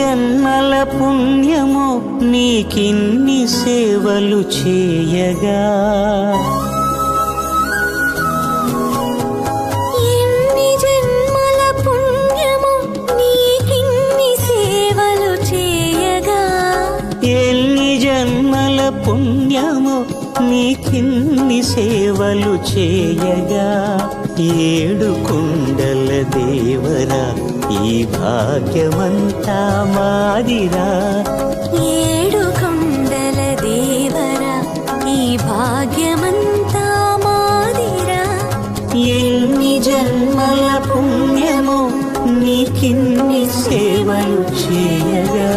జన్మల పుణ్యమో నీకిన్ని సేవలు చేయగా, ఎన్ని జన్మల పుణ్యమో నీకిన్ని సేవలు చేయగా, ఎన్ని జన్మల పుణ్యమో నీకిన్ని సేవలు చేయగా, ఏడు కుండల దేవరా ఈ భాగ్యమంతా మాదిరా, ఏడు కొండల దేవరా ఈ భాగ్యమంతా మాదిరా, ఎన్ని జన్మల పుణ్యమో నీకిన్ని సేవలు చేయగా.